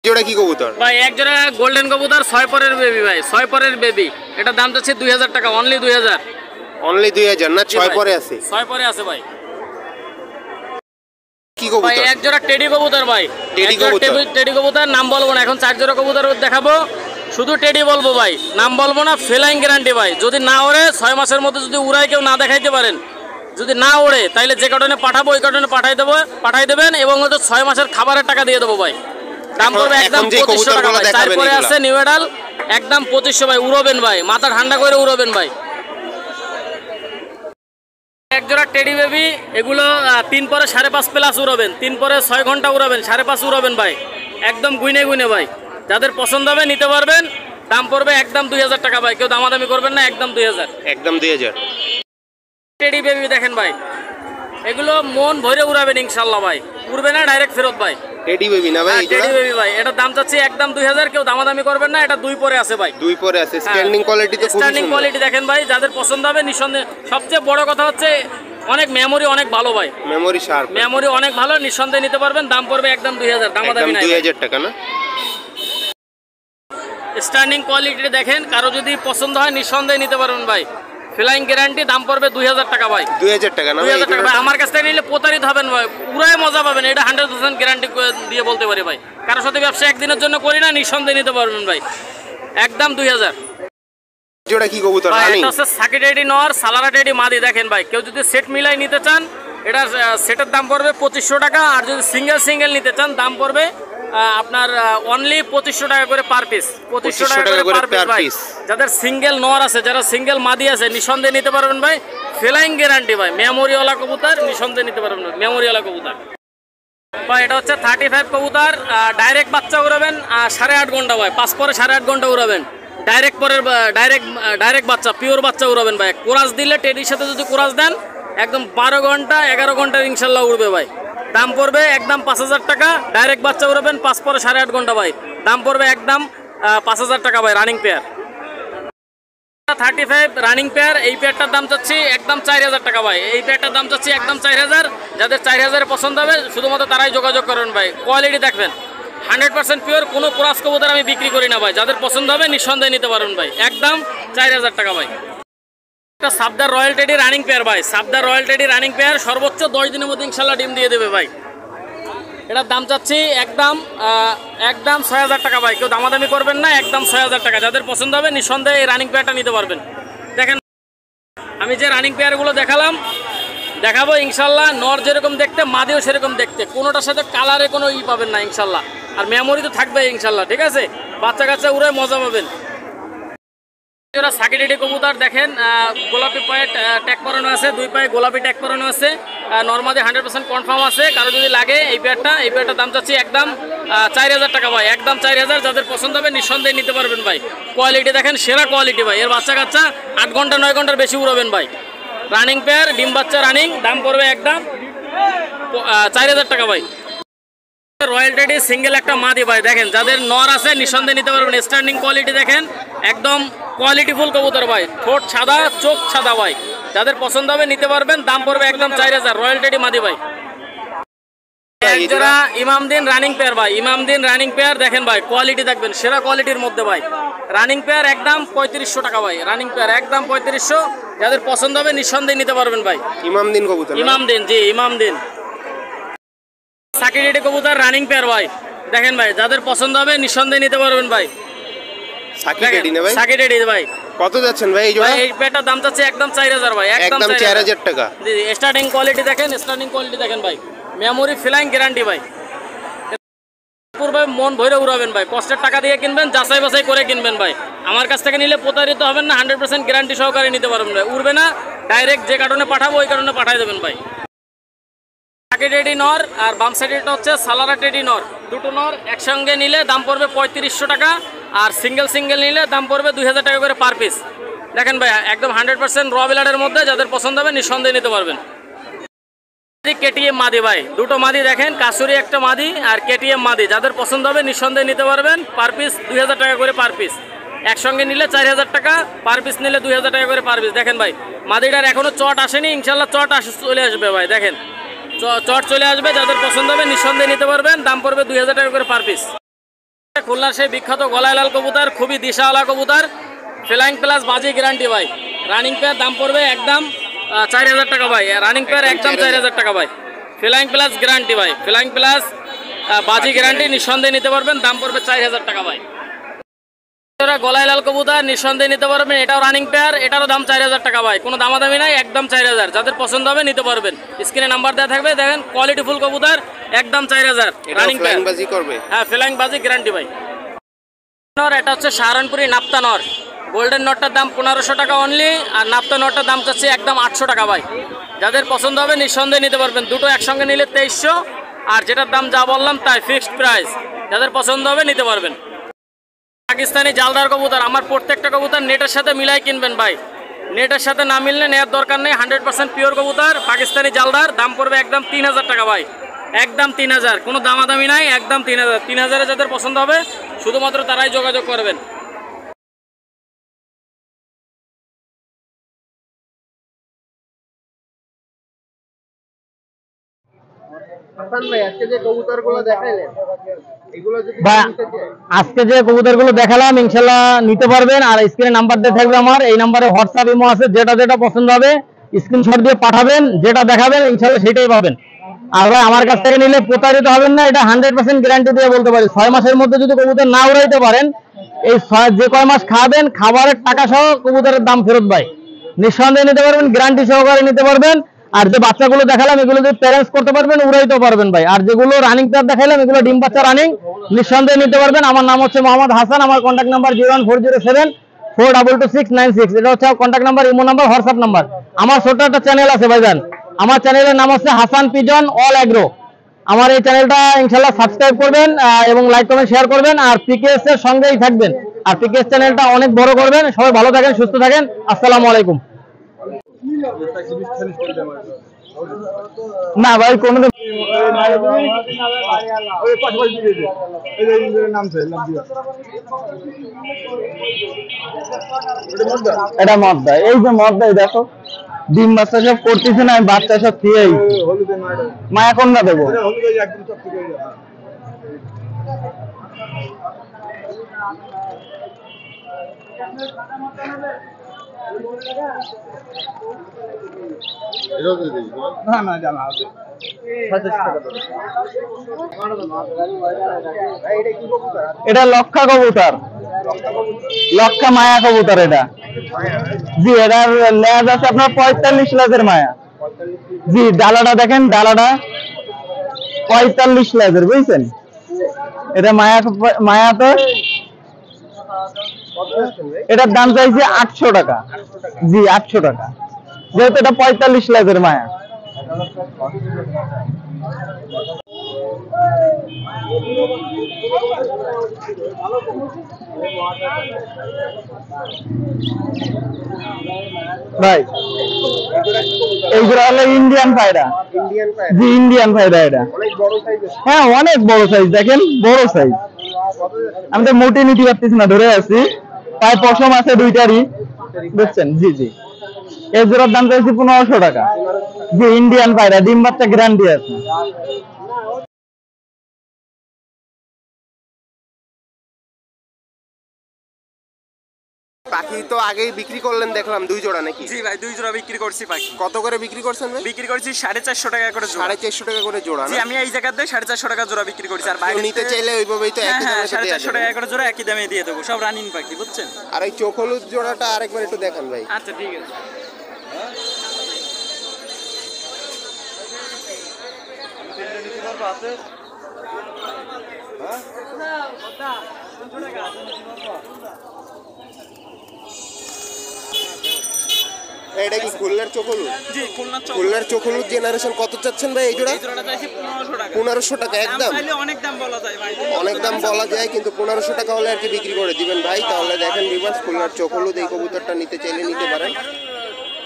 এই জোড়া কি কবুতর? ভাই এক জোড়া গোল্ডেন কবুতর 6 পরের বেবি ভাই, 6 পরের বেবি, এটার দাম যাচ্ছে 2000 টাকা, অনলি 2000। অনলি 2000 না? 6 পরে আছে? 6 পরে আছে ভাই। কি ভাই কবুতর? এক জোড়া টেডি কবুতর ভাই, টেডি এক জোড়া কবুতর। টেডি কবুতর, নাম বলবো না এখন, 4 জোড়া কবুতর দেখাবো, শুধু টেডি বলবো ভাই, নাম বলবো না, ফ্লাইং গ্যারান্টি ভাই। যদি না ওড়ে 6 মাসের মধ্যে যদি উড়ায় কেউ না দেখাইতে পারেন, যদি না ওড়ে তাইলে যে কারণে পাঠাবো ওই কারণে পাঠাই দেবেন, এবং হচ্ছে 6 মাসের খাবারের টাকা দিয়ে দেবো ভাই। দাম পড়বে একদম 2500 টাকা ভাই, 4 পরে আছে নিউ এডাল, একদম 2500 ভাই, উড়বেন ভাই, মাথা ঠান্ডা করে উড়বেন ভাই। এক জোড়া টেডি বেবি, এগুলো 3 পরে 5.5 প্লাস উড়বেন, 3 পরে 6 ঘন্টা উড়বেন, 5.5 উড়বেন ভাই, একদম গুইনে গুইনে ভাই, যাদের পছন্দ হবে নিতে পারবেন, দাম পড়বে একদম 2000 টাকা ভাই, কেউ দামাদামি করবেন না, একদম 2000। একদম 2000। টেডি বেবি দেখেন ভাই, এগুলো মন ভরে উড়াবেন ইনশাল্লাহ ভাই, উড়বে না ডাইরেক্ট ফেরত ভাই। টেডি বেবি না ভাই? এই টেডি জোড়া বেবি ভাই, এটার দাম চাচ্ছি একদম 2000, কেউ দামাদামি করবেন না, এটা 2 পরে আছে ভাই। 2 পরে আছে, স্ট্যান্ডিং কোয়ালিটি তো খুব স্ট্যান্ডিং সুন্দর। কোয়ালিটি দেখেন ভাই, যাদের পছন্দ হবে নিঃসন্দেহে, সবচেয়ে বড় কথা হচ্ছে অনেক মেমোরি অনেক ভালো ভাই, মেমোরি শার্প। মেমোরি অনেক ভালো, নিঃসন্দেহে নিতে পারবেন, দাম পড়বে একদম 2000, দামাদামি একদম নাই। 2000 টাকা না? স্ট্যান্ডিং কোয়ালিটি দেখেন, কারো যদি পছন্দ হয় নিঃসন্দেহে নিতে পারবেন ভাই, ফ্লাইং গ্যারান্টি, দাম পড়বে 2000 টাকা ভাই। 2000 টাকা না? 2000 টাকা ভাই, আমার কাছ থেকে নিলে প্রতারিত হবেন ভাই, পুরাই মজা পাবেন, এটা 100% গ্যারান্টি দিয়ে বলতে পারি ভাই, কারোর সাথে ব্যবসা একদিনের জন্য করি না, নিঃসন্দেহে নিতে পারবেন ভাই, একদম 2000। জোড়া কি কবুতর? ভাই রানিং? এটা হচ্ছে সাকিরেডি নর, সালারা টেডি মাদি, দেখেন ভাই, কেউ যদি সেট মিলাই নিতে চান এটা সেটের দাম পড়বে 2500 টাকা, আর যদি সিঙ্গেল নিতে চান দাম পড়বে আপনার অনলি 2500 টাকা করে পার পিস, 2500 টাকা করে পার পিস ভাই। যাদের সিঙ্গেল নর আছে, যারা সিঙ্গেল মাদি আছে, নিঃসন্দেহে নিতে পারবেন ভাই, ফ্লাইং গ্যারান্টি ভাই, মেমোরিওয়ালা কবুতর, নিঃসন্দেহে নিতে পারবেন মেমোরিওয়ালা কবুতর ভাই। এটা হচ্ছে 35 কবুতর, ডাইরেক্ট বাচ্চা উড়াবেন 8.5 ঘন্টা ভাই, 5 পরে 8.5 ঘন্টা উড়াবেন, ডাইরেক্ট বাচ্চা, পিওর বাচ্চা উড়াবেন ভাই। কোরাস দিলে টেডির সাথে যদি কোরাস দেন একদম 12 ঘন্টা 11 ঘন্টা ইনশাল্লাহ উড়বে ভাই। দাম পড়বে একদম 5000 টাকা, ডাইরেক্ট বাচ্চা উড়াবেন 5 পরে 8.5 ঘন্টা ভাই, দাম পড়বে একদম 5000 টাকা ভাই। রানিং পেয়ার 35 রানিং পেয়ার, এই পেয়ারটার দাম চাচ্ছি একদম 4000 টাকা ভাই। এই পেয়ারটার দাম চাচ্ছি একদম 4000। যাদের 4000 পছন্দ হবে শুধুমাত্র তারাই যোগাযোগ করবেন ভাই। কোয়ালিটি দেখবেন 100% পিওর, কোনো ক্রস কবুতর আমি বিক্রি করি না ভাই। যাদের পছন্দ হবে নিঃসন্দেহে নিতে পারবেন ভাই, একদম 4000 টাকা ভাই। একটা সাবদার রয়্যাল টেডি রানিং পেয়ার ভাই, সাবদার রয়্যাল টেডি রানিং পেয়ার, সর্বোচ্চ 10 দিনের মধ্যে ইনশাল্লাহ ডিম দিয়ে দেবে ভাই। এটার দাম চাচ্ছি একদম 6000 টাকা ভাই। কেউ দামাদামি করবেন না, একদম 6000 টাকা। যাদের পছন্দ হবে নিঃসন্দেহে এই রানিং পেয়ারটা নিতে পারবেন। দেখেন আমি যে রানিং পেয়ারগুলো দেখাবো ইনশাল্লাহ, নর যেরকম দেখতে মাদিও সেরকম দেখতে, কোনোটার সাথে কালারে কোনো পাবেন না ইনশাল্লাহ। আর মেমোরি তো থাকবে ইনশাল্লাহ, ঠিক আছে? বাচ্চা কাচ্চা উড়ে মজা পাবেন। সাকিরেডি কবুতর দেখেন, গোলাপি পায়ে ট্যাগ পরানো আছে, 2 পায়ে গোলাপি ট্যাগ পরানো আছে, নর্মালি 100% কনফার্ম আছে। কারো যদি লাগে এই পেয়ারটার দাম চাচ্ছি একদম 4000 টাকা ভাই, একদম 4000। যাদের পছন্দ হবে নিঃসন্দেহে নিতে পারবেন ভাই। কোয়ালিটি দেখেন সেরা কোয়ালিটি ভাই। এর বাচ্চা কাচ্চা 8 ঘন্টা 9 ঘন্টার বেশি উড়াবেন ভাই। রানিং পেয়ার, ডিম বাচ্চা রানিং, দাম পড়বে একদম 4000 টাকা ভাই। রয়্যাল টেডি সিঙ্গেল একটা মাদি ভাই, দেখেন যাদের নর আছে নিঃসন্দেহে নিতে পারবেন। স্ট্যান্ডিং কোয়ালিটি দেখেন, একদম কোয়ালিটিফুল কবুতর ভাই, ঠোঁট সাদা চোখ সাদা ভাই। যাদের পছন্দ হবে নিতে পারবেন, দাম পড়বে একদম 4000। রয়্যাল টেডি মাদি ভাই। একজোড়া ইমামদিন রানিং পেয়ার ভাই, ইমামদিন রানিং পেয়ার দেখেন ভাই, কোয়ালিটি দেখবেন সেরা কোয়ালিটির মধ্যে ভাই। রানিং পেয়ার একদম 3500 টাকা ভাই, রানিং পেয়ার একদম 3500। যাদের পছন্দ হবে নিঃসন্দেহে নিতে পারবেন ভাই। ইমামদিন কবুতর, ইমামদিন, জি ইমামদিন। সাকিরেডি কবুতর রানিং পেয়ার ভাই, দেখেন ভাই যাদের পছন্দ হবে নিঃসন্দেহে নিতে পারবেন ভাই। সাকিরেডি ভাই কত যাচ্ছেন ভাই? এই পেয়ারটার দাম চাচ্ছে একদম 4000 ভাই, একদম 4000 টাকা। জি স্টার্টিং কোয়ালিটি দেখেন, স্টার্টিং কোয়ালিটি দেখেন ভাই, মেমোরি ফ্লাইং গ্যারান্টি ভাই। ভাই মন ভরে উড়াবেন ভাই, কষ্টের টাকা দিয়ে কিনবেন, যাচাই বাছাই করে কিনবেন ভাই। আমার কাছ থেকে নিলে প্রতারিত হবেন না, 100% গ্যারান্টি সহকারে নিতে পারবেন ভাই। উড়বে না, ডাইরেক্ট যে কারণে পাঠাবো ওই কারণে পাঠিয়ে দেবেন ভাই। সাকিরেডি নর আর বাম সাইডেরটা হচ্ছে সালারা টেডি নর, দুটো নর একসঙ্গে নিলে দাম পড়বে 3500 টাকা, আর সিঙ্গেল নিলে দাম পড়বে 2000 টাকা করে পার পিস। দেখেন ভাই একদম 100% র বিলাডের মধ্যে, যাদের পছন্দ হবে নিঃসন্দেহে নিতে পারবেন। কেটিএম মাদি ভাই, দুটো মাদি দেখেন, কাসুরি একটা মাদি আর কেটিএম মাদি। যাদের পছন্দ হবে নিঃসন্দেহে নিতে পারবেন, পার পিস 2000 টাকা করে পার পিস। একসঙ্গে নিলে 4000 টাকা, পার পিস নিলে 2000 টাকা করে পার পিস। দেখেন ভাই মাদিটার এখনো চট আসেনি, ইনশাল্লাহ চট চলে আসবে ভাই। দেখেন চট চলে আসবে, যাদের পছন্দ হবে নিঃসন্দেহে নিতে পারবেন, দাম পড়বে 2000 টাকা করে পার পিস। খুলনার সেই বিখ্যাত গলায় লাল কবুতর, খুবই দিশাওয়ালা কবুতর, ফ্লাইং প্লাস বাজি গ্যারান্টি ভাই। রানিং পেয়ার দাম পড়বে একদম 4000 টাকা ভাই, রানিং পেয়ার একদম 4000 টাকা ভাই। ফ্লাইং প্লাস গ্যারান্টি ভাই, ফ্লাইং প্লাস বাজি গ্যারান্টি, নিঃসন্দেহে নিতে পারবেন, দাম পড়বে 4000 টাকা ভাই। গলায় লাল কবুতর নিঃসন্দেহে নিতে পারবেন, এটাও রানিং পেয়ার, এটারও দাম 4000 টাকা ভাই, কোনো দামাদামি নাই, একদম 4000। যাদের পছন্দ হবে নিতে পারবেন, স্ক্রিনে নাম্বার দেওয়া থাকবে। দেখেন কোয়ালিটি ফুল কবুতর, একদম 4000 রানিং পেয়ার। হ্যাঁ ফ্লাইং বাজি গ্যারান্টি ভাই। এটা হচ্ছে সাহারানপুরি নাপ্তা নর, গোল্ডেন নটটার দাম 1500 টাকা অনলি, আর নাপ্তা নটটার দাম চাচ্ছে একদম 800 টাকা ভাই। যাদের পছন্দ হবে নিঃসন্দেহে নিতে পারবেন, দুটো একসঙ্গে নিলে 2300, আর যেটার দাম যা বললাম তাই ফিক্সড প্রাইস। যাদের পছন্দ হবে নিতে পারবেন। পাকিস্তানি জালদার কবুতর, আমার প্রত্যেকটা কবুতর নেটের সাথে মিলাই কিনবেন ভাই, নেটের সাথে না মিললে নেওয়ার দরকার নেই। 100% পিওর কবুতর পাকিস্তানি জালদার, দাম পড়বে একদম 3000 টাকা ভাই, একদম 3000, কোনো দামাদামি নাই, একদম 3000। 3000-এ যাদের পছন্দ হবে শুধুমাত্র তারাই যোগাযোগ করবেন। আজকে যে কবুতরগুলো দেখালাম ইনশাল্লাহ নিতে পারবেন, আর স্ক্রিনে নাম্বার দিয়ে থাকবে আমার, এই নাম্বারে হোয়াটসঅ্যাপ ইমো আছে, যেটা পছন্দ হবে স্ক্রিনশট দিয়ে পাঠাবেন, যেটা দেখাবেন ইনশাল্লাহ সেটাই পাবেন। আর ভাই আমার কাছ থেকে নিলে প্রতারিত হবেন না, এটা 100% গ্যারান্টি দিয়ে বলতে পারি। 6 মাসের মধ্যে যদি কবুতর না উড়াইতে পারেন, এই যে কয় মাস খাবেন খাবারের টাকা সহ কবুতরের দাম ফেরত ভাই, নিঃসন্দেহে নিতে পারবেন, গ্যারান্টি সহকারে নিতে পারবেন। আর যে বাচ্চাগুলো দেখালাম এগুলো যদি প্যারেন্টস করতে পারবেন উড়াইতে পারবেন ভাই। আর যেগুলো রানিং পেয়ার দেখালাম এগুলো ডিম বাচ্চা রানিং, নিঃসন্দেহে নিতে পারবেন। আমার নাম হচ্ছে মোহাম্মদ হাসান, আমার কন্ট্যাক্ট নাম্বার 01407 4222696। এটা হচ্ছে contact number, imo number, WhatsApp number. আমার ছোট একটা চ্যানেল আছে ভাইজান, আমার চ্যানেলের নাম হচ্ছে হাসান পিজন অল এগ্রো। আমার এই চ্যানেলটা ইনশাআল্লাহ সাবস্ক্রাইব করবেন এবং লাইক কমেন্ট শেয়ার করবেন, আর পিকেএস এর সঙ্গেই থাকবেন, আর পিকেএস চ্যানেলটা অনেক বড় করবেন। সবাই ভালো থাকেন, সুস্থ থাকেন, আসসালামু আলাইকুম। না ভাই কোনো এটা মদ্দা, এই যে মদ্দাই দেখো ডিম বাচ্চা সব করতেছে না, বাচ্চা সব খেয়ে মায়া কোনটা দেবো? এটা লক্ষা কবুতর, লক্ষা মায়া কবুতর এটা। জি এটার লেজ আছে আপনার 45 লেজের মায়া। জি ডালাটা দেখেন, ডালাটা 45 লেজের, বুঝছেন? এটা মায়া, মায়া তো এটার দাম চাইছে 800 টাকা। জি 800 টাকা, যেহেতু এটা 45 লেজের মায়া। ভাই এইগুলো হলো ইন্ডিয়ান পায়রা। জি ইন্ডিয়ান পায়রা, এটা হ্যাঁ অনেক বড় সাইজ, দেখেন বড় সাইজ। আমি তো মোটে নিতে পারতেছি না, ধরে আছি। প্রায় পশম আছে দুইটারই, বুঝছেন? জি জি এই জোড়ার দাম চাইছি 1500 টাকা। জি ইন্ডিয়ান পায়রা, ডিম বাচ্চা গ্যারান্টি আছে। পাখি তো আগেই বিক্রি করলেন দেখলাম 2 জোড়া নাকি? জি ভাই 2 জোড়া বিক্রি করছি পাখি। কত করে বিক্রি করছেন ভাই? বিক্রি করছি 450 টাকা করে জোড়া। 450 টাকা করে জোড়া জি না? আমি এই জায়গাতে 450 টাকা জোড়া বিক্রি করছি। আর বাইরে নিতে চাইলে ওইভাবেই তো একই দামে দেয়া 450 যাবে। টাকা করে জোড়া একই দামে দিয়ে দেবো, সব রানিং পাখি, বুঝছেন? আর এই চোখ হলুদ জোড়াটা আরেকবার একটু দেখান ভাই। আচ্ছা ঠিক আছে। এটা কি খুলনার চোখ হলুদ? জি খুলনা চক। খুলনার চোখ হলুদ জেনারেশন কত চাচ্ছেন ভাই এই জোড়া? এই জোড়াটা চাইছি 1500 টাকা। 1500 টাকা দাম একদম? চাইলে অনেক দাম বলা যায় ভাই। অনেক দাম বলা যায়, কিন্তু 1500 টাকা হলে আর কি বিক্রি করে দিবেন ভাই। তাহলে দেখেন ভিউয়ার্স, খুলনার চোখ হলুদ এই কবুতরটা নিতে চাইলে নিতে পারেন।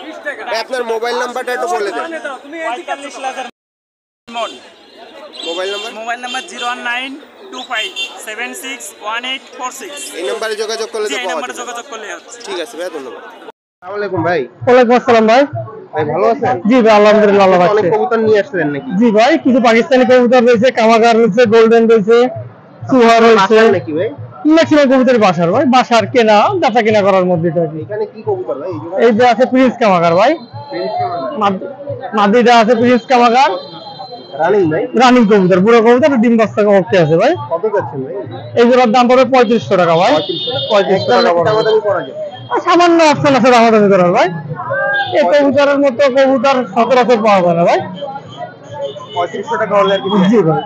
20 টাকা। ভাই আপনার মোবাইল নাম্বারটা একটু বলে দেন। তুমি এই 45 লাখের মন। Mobile number? Mobile number 01925761846। এই নাম্বারে যোগাযোগ করলে জি তো এই পাওয়া নাম্বারে যাবে। যোগাযোগ করলে হচ্ছে। ঠিক আছে ভাই, ধন্যবাদ। আসসালামু আলাইকুম ভাই। ওয়ালাইকুম আসসালাম ভাই। ভাই ভালো আছেন? জি ভাই আলহামদুলিল্লাহ ভালো অনেক আছি। কবুতর নিয়ে আসলেন নাকি? জি ভাই কিছু পাকিস্তানি কবুতর রয়েছে, কামাগার রয়েছে, গোল্ডেন রয়েছে, সুহা রয়েছে। বাসার নাকি ভাই? ম্যাক্সিমাম কবুতর বাসার ভাই, বাসার কেনা, বেচা কেনা করার মধ্যে এটা কি। এখানে কি কবুতর ভাই? এই জোড়া এই যে আছে প্রিন্স কামাগার ভাই, মাদিটা আছে প্রিন্স কামাগার, রানিং ভাই? রানিং কবুতর, বুড়ো কবুতর, ডিম বাচ্চা ওকে আছে ভাই। কত যাচ্ছেন ভাই? এই জোড়ার দাম পড়বে 3500 টাকা ভাই। 3500 টাকা পড়বে। দামাদামি করা যাবে? আর সামান্য অপশন আছে দামাদামি করার ভাই। এই কবুতরের মতো কবুতর সচরাচর পাওয়া যায় না ভাই। 3500 টাকা হলে আর কি। জি ভাই,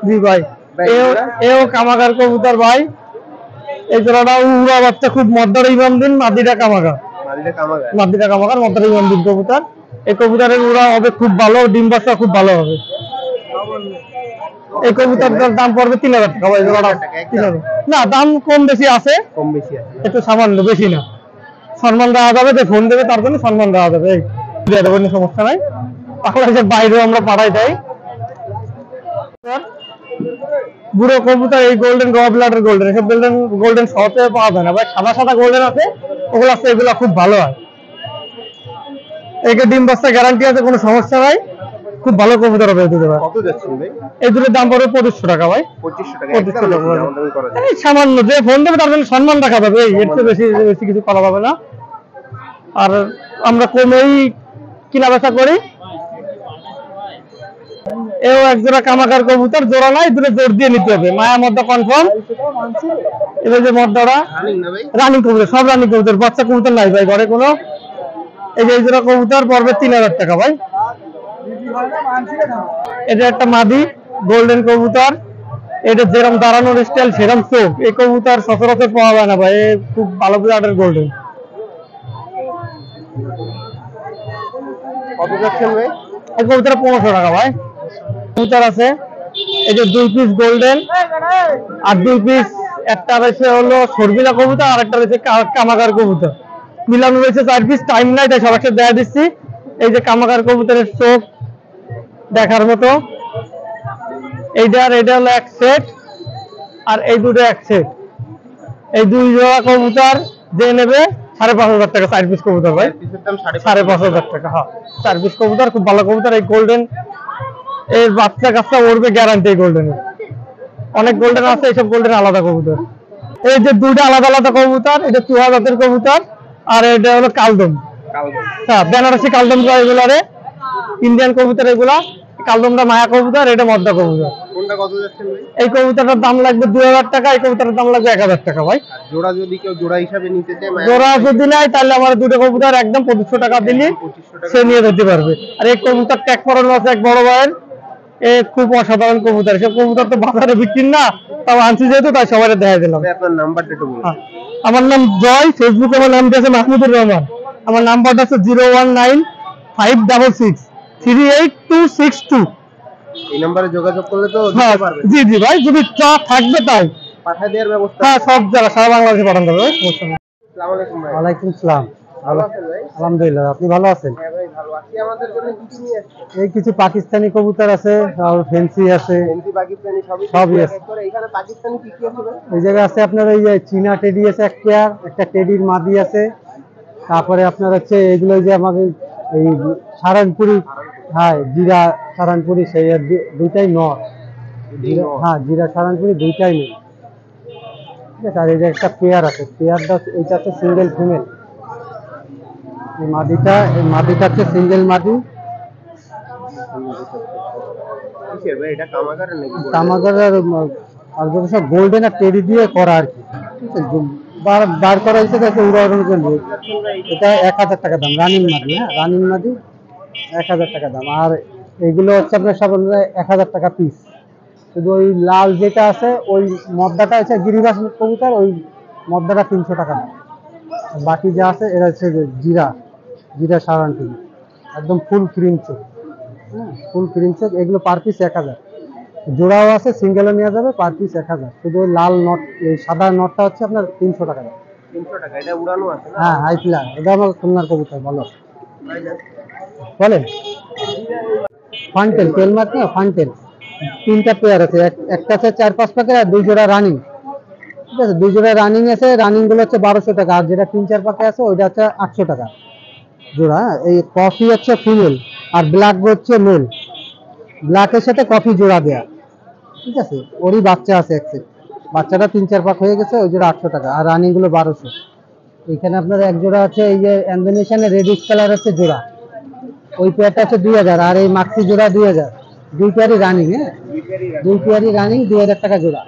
জি ভাই এও কামাগার কবুতর ভাই। এই জোড়াটা উড়া বাচ্চা, খুব মদ্দার ইমাম দিন, মাদিটা কামাগার, মাদিটা কামাগার। মাদিটা কামাগার, মদ্দার ইমাম দিন কবুতর। এই কবুতরের উড়া হবে খুব ভালো, ডিম বাচ্চা খুব ভালো হবে। এই কবুতরটার দাম পড়বে 3000 টাকা ভাই জোড়াটা। 3000 না, দাম কম বেশি আছে, কম বেশি আছে। একটু সামান্য, বেশি না। সম্মান দেওয়া যাবে, যে ফোন দেবে তার জন্য সম্মান দেওয়া যাবে, এই দিয়ে দেবো, কোনো সমস্যা নাই। বাংলাদেশের বাইরেও আমরা পাঠাই দেয়। বুড়ো কবুতর এই গোল্ডেন, র ব্লাডের গোল্ডেন, এসব গোল্ডেন গোল্ডেন শহরে পাওয়া যায় না ভাই। সাদা সাদা গোল্ডেন আছে, ওগুলো আছে, এগুলো খুব ভালো হয়। একে ডিম বাচ্চা গ্যারান্টি আছে, কোনো সমস্যা নাই, খুব ভালো কবুতর হবে এই দুটো ভাই। কত যাচ্ছেন ভাই? এই দুটোর দাম পড়বে 2500 টাকা ভাই। 2500 টাকা 2500 একদম টাকা। দামাদামি করা যাবে? এই সামান্য, যে ফোন দেবে তার জন্য সম্মান রাখা যাবে, এই এর চেয়ে বেশি বেশি কিছু করা যাবে না। আর আমরা কমেই কিনা বেচা করি। এও এক জোড়া কামাকার কবুতর, জোড়া নাই, দুটো জোর দিয়ে নিতে হবে। মায়া মদ্দা কনফার্ম। এবার যে মদ্দাটা রানিং না ভাই? রানিং কবুতর, সব রানিং কবুতর, বাচ্চা কবুতর নাই ভাই ঘরে কোনো। এই যে এই জোড়া কবুতর পড়বে 3000 টাকা ভাই। এটা একটা মাদি গোল্ডেন কবুতর, এটা যেরকম দাঁড়ানোর স্টাইল সেরকম চোখ, এই কবুতর সচরাচর পাওয়া যায় না ভাই, খুব ভালো ব্লাডের গোল্ডেন। কত যাচ্ছেন ভাই? এই কবুতর 1500 টাকা ভাই। কবুতর আছে এই যে 2 পিস গোল্ডেন আর 2 পিস, একটা রয়েছে হলো সরবিলা কবুতর আর একটা রয়েছে কামাগার কবুতর, মিলানো রয়েছে 4 পিস। টাইম নাই তাই সবাইকে দেয়া দিচ্ছি। এই যে কামাগার কবুতরের চোখ দেখার মতো, এটা হলো এক সেট আর এই দুটো এক সেট। এই 2 জোড়া কবুতর যে নেবে 5500 টাকা 4 পিস কবুতর ভাই। পিসের দাম 5500 টাকা। হ্যাঁ 4 পিস কবুতর, খুব ভালো কবুতর। এই গোল্ডেন এর বাচ্চা কাচ্চা উড়বে গ্যারান্টি। গোল্ডেনের অনেক গোল্ডেন আছে, এইসব গোল্ডেন আলাদা কবুতর। এই যে দুইটা আলাদা আলাদা কবুতর, এটা চুহা জাতের কবুতর আর এটা হলো কালদম। হ্যাঁ বেনারসি কালদম এগুলারে, ইন্ডিয়ান কবুতর এগুলা। কালদমটা মায়া কবুতর, এটা মদ্দা কবুতর। কোনটা কত যাচ্ছেন ভাই? এই কবুতরটার দাম লাগবে 2000 টাকা, এই কবুতরের দাম লাগবে 1000 টাকা ভাই। জোড়া যদি কেউ জোড়া হিসাবে নিতে চায়, জোড়া যদি নেয় তাহলে আমার দুটো কবুতর একদম 2500 টাকা দিলে 2500 টাকা সে নিয়ে যেতে পারবে। আর এই কবুতর ট্যাগ করানো আছে এক বড় ভাইয়ের, এ খুব অসাধারণ কবুতর। সব কবুতর তো বাজারে বিক্রি না, তাও আনছি যেহেতু তাই সবাই দেখা দিলাম। ভাই আপনার নাম্বারটা একটু বলুন। আমার নাম জয়, ফেসবুকে আমার নাম আছে মাহমুদুর রহমান। আমার নাম্বারটা হচ্ছে 019-566-38262। এই নম্বরে যোগাযোগ করলে তো হ্যাঁ দিতে পারবেন। জি জি ভাই, যদি চা থাকবে তাই পাঠিয়ে দেওয়ার ব্যবস্থা। হ্যাঁ সব জায়গা সারা বাংলাদেশে পাঠানো যাবে। আসসালামু আলাইকুম ভাই। ওয়ালাইকুম সালাম। ভালো আছেন ভাই? আলহামদুলিল্লাহ, আপনি ভালো আছেন? হ্যাঁ ভাই ভালো আছি। আমাদের জন্য কি কি নিয়ে আসছেন? এই কিছু পাকিস্তানি কবুতর আছে আর ফেন্সি আছে, ফেন্সি পাকিস্তানি সবই সবই আছে। এক করে। এখানে পাকিস্তানি কি কি আছে ভাই? এই জায়গায় আছে আপনার ওই যে চীনা টেডি আছে এক পেয়ার, একটা টেডির মাদি আছে, তারপরে আপনার হচ্ছে এগুলো যে আমাদের এই সারানপুরি, হ্যাঁ জিরা সারানপুরি, সেই আর দুইটাই নর। হ্যাঁ জিরা সারানপুরি দুইটাই নেই, ঠিক আছে। আর এই যে একটা পেয়ার আছে, পেয়ারটা এইটা হচ্ছে সিঙ্গেল ফিমেল। এই মাদিটা হচ্ছে সিঙ্গেল মাদি। কিসের ভাই এটা? কামাগারের নাকি? তামাগার আর যেগুলো সব গোল্ডেন আর টেডি দিয়ে করা আর কি, ঠিক আছে। বার করা হয়েছে তাকে উদাহরণ জন্য। এটা 1000 টাকা দাম, রানিং মাদি। হ্যাঁ রানিং মাদি 1000 টাকা দাম। আর এগুলো হচ্ছে আপনার সব 1000 টাকা পিস। শুধু ওই লাল যেটা আছে ওই মদ্দাটা হচ্ছে গিরিবাস কবুতর, ওই মদ্দাটা 300 টাকা দাম। বাকি যা আছে এটা হচ্ছে জিরা সারানপুরি, একদম ফুল ক্রিম চোখ। হ্যাঁ ফুল ক্রিম চোখ, এগুলো পার পিস 1000। জোড়াও আছে, সিঙ্গেলও নেওয়া যাবে, পার পিস 1000। শুধু ওই লাল নট, এই সাদা নটটা হচ্ছে আপনার 300 টাকা দাম। 300 টাকা। এটা উড়ানো আছে না? হ্যাঁ হাই ফ্লার, এটা আমার খুলনার কবুতর। ভালো বলেন। ফান্টেল তেল মাছ না, ফান্টেল 3টা পেয়ার আছে, একটা আছে 4-5 পাকের আর 2 জোড়া রানিং, ঠিক আছে। 2 জোড়া রানিং আছে, রানিং গুলো হচ্ছে 1200 টাকা। আর যেটা 3-4 পাকে আছে ওইটা হচ্ছে 800 টাকা জোড়া। এই কফি হচ্ছে ফিমেল আর ব্ল্যাক হচ্ছে মেল। ব্ল্যাকের সাথে কফি জোড়া দেয়া, ঠিক আছে। ওরই বাচ্চা আছে এক সেট, বাচ্চাটা 3-4 পাক হয়ে গেছে, ওই জোড়া 800 টাকা। আর রানিং গুলো 1200। এখানে আপনার এক জোড়া আছে এই যে ইন্দোনেশিয়ানের রেডিশ কালার হচ্ছে জোড়া, ওই পেয়ারটা হচ্ছে 2000। আর এই মাক্সি জোড়া 2000। 2 পেয়ারই রানিং। হ্যাঁ 2 পেয়ারই রানিং, 2000 টাকা জোড়া।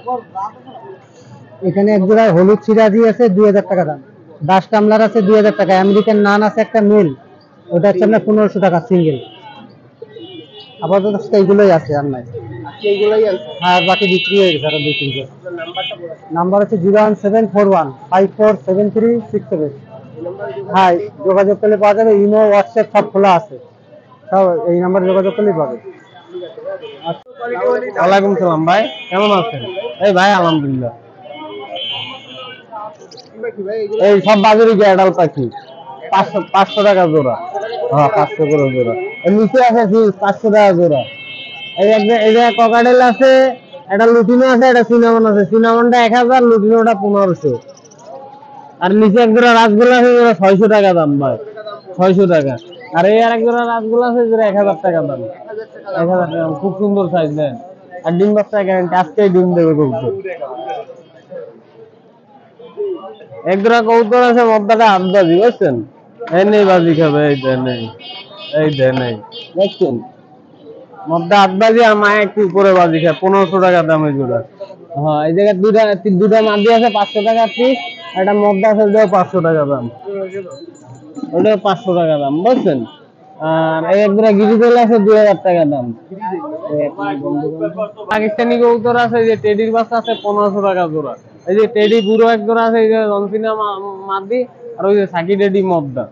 এখানে এক জোড়া হলুদ সিরাজি আছে 2000 টাকা দাম। ডাস টামলার আছে 2000 টাকা। আমেরিকান নান আছে একটা মেল, ওটা হচ্ছে আপনার 1500 টাকা সিঙ্গেল। আপাতত এইগুলোই আছে, আর নাই। এইগুলাই আছে। আর বাকি বিক্রি হয়ে গেছে আরো 2-3 আপনার নাম্বারটা বলুন। নাম্বার হচ্ছে 01741547367। হ্যাঁ যোগাযোগ করলে পাওয়া যাবে, ইমো হোয়াটসঅ্যাপ সব খোলা আছে, সব এই নাম্বারে যোগাযোগ করলেই পাবে। ওয়ালাইকুম সালাম ভাই, কেমন আছেন? এই ভাই আলহামদুলিল্লাহ। কি ভাই এগুলো? এই সব বাজারে গিয়ে অ্যাডাল পাখি 500 টাকা জোড়া। হ্যাঁ 500 করে জোড়া। এর নিচে আছে 500 টাকা জোড়া। এই যে ককাটেল আছে, একটা লুটিনো আছে, একটা সিনামন আছে। সিনামনটা 1000, লুটিনোটা 1500। আর নিচে এক জোড়া রাসগোল্লা আছে, যেটা 600 টাকা দাম ভাই, 600 টাকা। আর এই আর এক জোড়া রাসগোল্লা আছে, যেটা 1000 টাকা দাম। 1000 টাকা, খুব সুন্দর সাইজ দেন। আর ডিম বাচ্চা গ্যারান্টি, আজকেই ডিম দেবে কবুতর। এক জোড়া কবুতর আছে, মদ্দাটা হাত বাজি, বুঝছেন? এই নেই বাজি খাবে, এই দেন, এই দেন, এই দেখছেন মদ্দা হাত বাজি আর মায়া একটু উপরে বাজি খায়। 1500 টাকা দাম এই জোড়া। হ্যাঁ এই জায়গায় দুটা মাদি আছে 500 টাকা পিস, একটা মদ্দা আছে 500 টাকা দাম। ওটা 500 টাকা দাম, বুঝছেন? আর এই এক জোড়া গিরিজেল আছে 2000 টাকা দাম। পাকিস্তানি কবুতর আছে, এই যে টেডির বাচ্চা আছে 1500 টাকা জোড়া। এই যে টেডি বুড়ো এক জোড়া আছে, এই যে জনসিনা মাদি, আর ওই যে সাকি টেডি মদ্দা,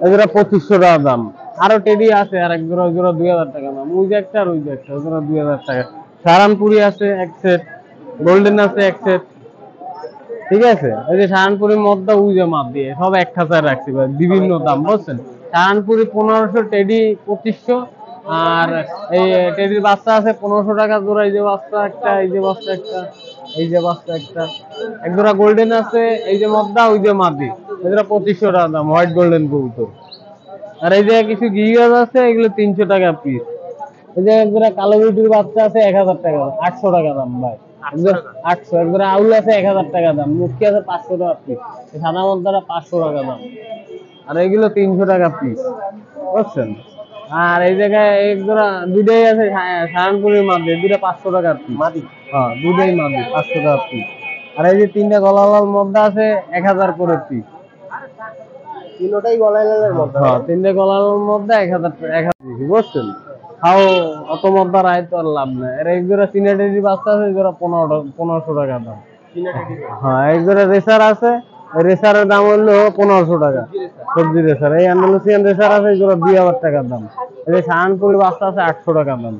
এই জোড়া 2500 টাকা দাম। আরো টেডি আছে আর এক জোড়া, ওই জোড়া 2000 টাকা দাম। ওই যে একটা আর ওই যে একটা, ওই জোড়া 2000 টাকা। সারানপুরি আছে এক সেট, গোল্ডেন আছে এক সেট, ঠিক আছে? এই যে সাহানপুরি মদ্দা ওই যে মাপ দিয়ে সব এক খাঁচায় রাখছি ভাই, বিভিন্ন দাম, বুঝছেন? সাহানপুরি 1500, টেডি 2500, আর এই টেডির বাচ্চা আছে 1500 টাকা জোড়া। এই যে বাচ্চা একটা, এই যে বাচ্চা একটা, এই যে বাচ্চা একটা, এক জোড়া গোল্ডেন আছে, এই যে মদ্দা ওই যে মাদি, এই জোড়া 2500 টাকা দাম, হোয়াইট গোল্ডেন কবুতর। আর এই যে কিছু গিরিবাজ আছে, এগুলো 300 টাকা পিস। এই যে এক জোড়া কালো বিউটির বাচ্চা আছে 1000 টাকা দাম, 800 টাকা দাম ভাই, 800। এক জোড়া আউল আছে 1000 টাকা দাম, মুখি আছে 500 টাকা পিস, সাদা মদ্দাটা 500 টাকা দাম, আর এগুলো 300 টাকা পিস, বুঝছেন? আর এই জায়গায় এক জোড়া দুটাই আছে সাহানপুরের মাদি, দুটা 500 টাকা পিস মাদি, হ্যাঁ দুটাই মাদি 500 টাকা পিস। আর এই যে তিনটা গলালাল মদ্দা আছে 1000 করে পিস, তিনটাই গলায় লালের মধ্যে। হ্যাঁ তিনটা গলালাল মদ্দা 1000 পিস, বুঝছেন? খাও অত মদ্দার আয় তো আর লাভ নাই। আর এক জোড়া সিনেটেরি বাচ্চা আছে, এই জোড়া 1500 টাকা দাম। হ্যাঁ এক জোড়া রেসার আছে, রেসারের দাম হলো 1500 টাকা, সবজি রেসার। এই আন্ডালুসিয়ান রেসার আছে, এই জোড়া 2000 টাকা দাম। এই যে শাহানপুরি বাচ্চা আছে 800 টাকা দাম।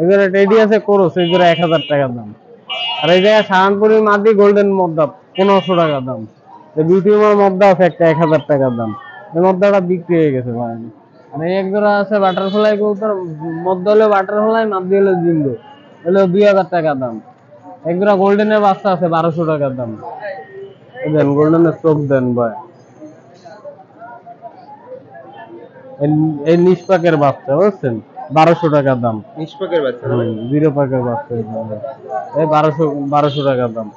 এই জোড়া টেডি আছে কোরস, এই জোড়া 1000 টাকা দাম। আর এই জায়গায় শাহানপুরি মাদি গোল্ডেন মদ্দা 1500 টাকা দাম। এই বিউটি মদ্দা আছে একটা 1000 টাকা দাম। এই মদ্দাটা বিক্রি হয়ে গেছে ভাই। আর এই এক জোড়া আছে বাটারফ্লাই কবুতর, মদ্দা হলো বাটারফ্লাই, মাদি হলো জিন্দো, হলো 2000 টাকা দাম। এক জোড়া গোল্ডেনের বাচ্চা আছে 1200 টাকা দাম। দেন গোল্ডেনের চোখ দেন ভাই, এই নিষ্পাকের বাচ্চা, বুঝছেন? 1200 টাকা দাম। নিষ্পাকের বাচ্চা, জিরো পাকের বাচ্চা, এই 1200 টাকা দাম।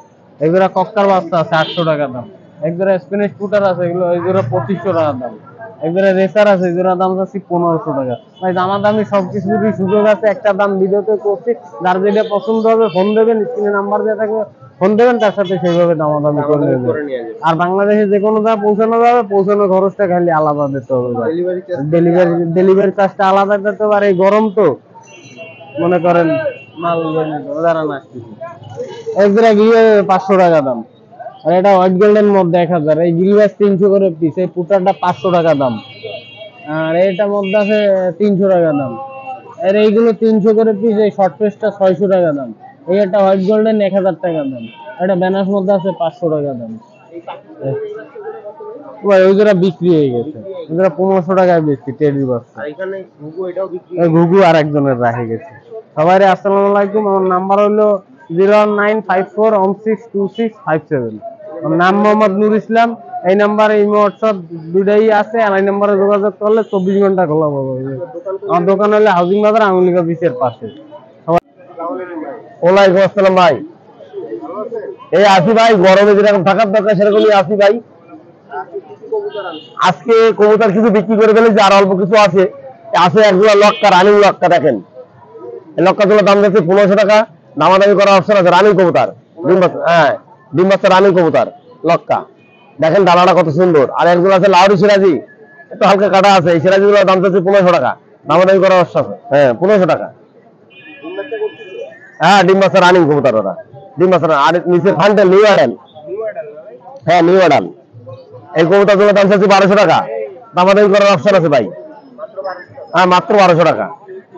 এই জোড়া কক্কার বাচ্চা আছে 800 টাকা দাম। এক জোড়া স্প্যানিশ ফুটার আছে, এগুলো এই জোড়া 2500 টাকা দাম। এক জোড়া রেসার আছে, এই জোড়া দাম আছে 1500 টাকা। ভাই দামাদামি সবকিছুরই সুযোগ আছে, একটা দাম ভিডিওতে করছি, যার যেটা পছন্দ হবে ফোন দেবেন, স্ক্রিনে নাম্বার দেওয়া থাকবে, ফোন দেবেন, তার সাথে সেইভাবে দামাদামি করে নেবেন। আর বাংলাদেশে যে কোনো জায়গায় পৌঁছানো যাবে, পৌঁছানোর খরচটা খালি আলাদা দিতে হবে ভাই, ডেলিভারি চার্জটা আলাদা দিতে হবে। আর এই গরম তো মনে করেন মাল দাঁড়ান আসতেছে। এক জোড়া গিয়ে 500 টাকা দাম। আর এটা হোয়াইট গোল্ডের মধ্যে 1000। এই গিরিবাস 300 করে পিস, এই পুটারটা 500 টাকা দাম। আর এটা মধ্যে আছে 300 টাকা দাম। আর এইগুলো 300 করে পিস। এই শর্ট পেসটা 600 টাকা দাম। এই একটা হোয়াইট গোল্ডেন 1000 টাকা দাম। এটা ব্যানাস মধ্যে আছে 500 টাকা দাম। ওই জোড়া বিক্রি হয়ে গেছে, ওই জোড়া 1500 টাকায় বেশি টেডির বাচ্চা। এখানে ঘুঘু, এটাও বিক্রি। ঘুঘু আর একজনের রাখে গেছে। সবাই আসসালামু আলাইকুম, আমার নাম্বার হলো 01954162657। আমার নাম মোহাম্মদ নূর ইসলাম। এই নাম্বারে ইমো হোয়াটসঅ্যাপ দুটাই আছে, আর এই নাম্বারে যোগাযোগ করলে 24 ঘন্টা খোলা পাবে। আমার দোকান হলে হাউজিং বাজার, আঙুলি অফিসের পাশে। ওয়ালাইকুম আসসালাম ভাই, এই আসি ভাই, গরমে যেরকম থাকার দরকার সেরকমই আসি ভাই। আজকে কবুতর কিছু বিক্রি করে ফেলেছি, আর অল্প কিছু আছে। আছে একগুলো লক্কা, রানিং লক্কা, দেখেন এই লক্কাগুলোর দাম যাচ্ছে 1500 টাকা। দামাদামি করার অপশন আছে। রানিং কবুতর, ডিম বাচ্চা, হ্যাঁ ডিম বাচ্চা রানিং কবুতর লক্কা, দেখেন ডানাটা কত সুন্দর। আর একগুলো আছে লাউরি সিরাজি, একটু হালকা কাটা আছে। এই সিরাজিগুলোর দাম যাচ্ছে 1500 টাকা। দামাদামি করার অপশন আছে, হ্যাঁ 1500 টাকা। হ্যাঁ ডিম বাচ্চা রানিং কবুতর, ওরা ডিম বাচ্চা। আর নিচে ফান্ডেল নিউ অ্যাডাল, হ্যাঁ নিউ অ্যাডাল। এই কবুতরগুলোর দাম চাচ্ছি 1200 টাকা। দামাদামি করার অপশন আছে ভাই, হ্যাঁ মাত্র 1200 টাকা।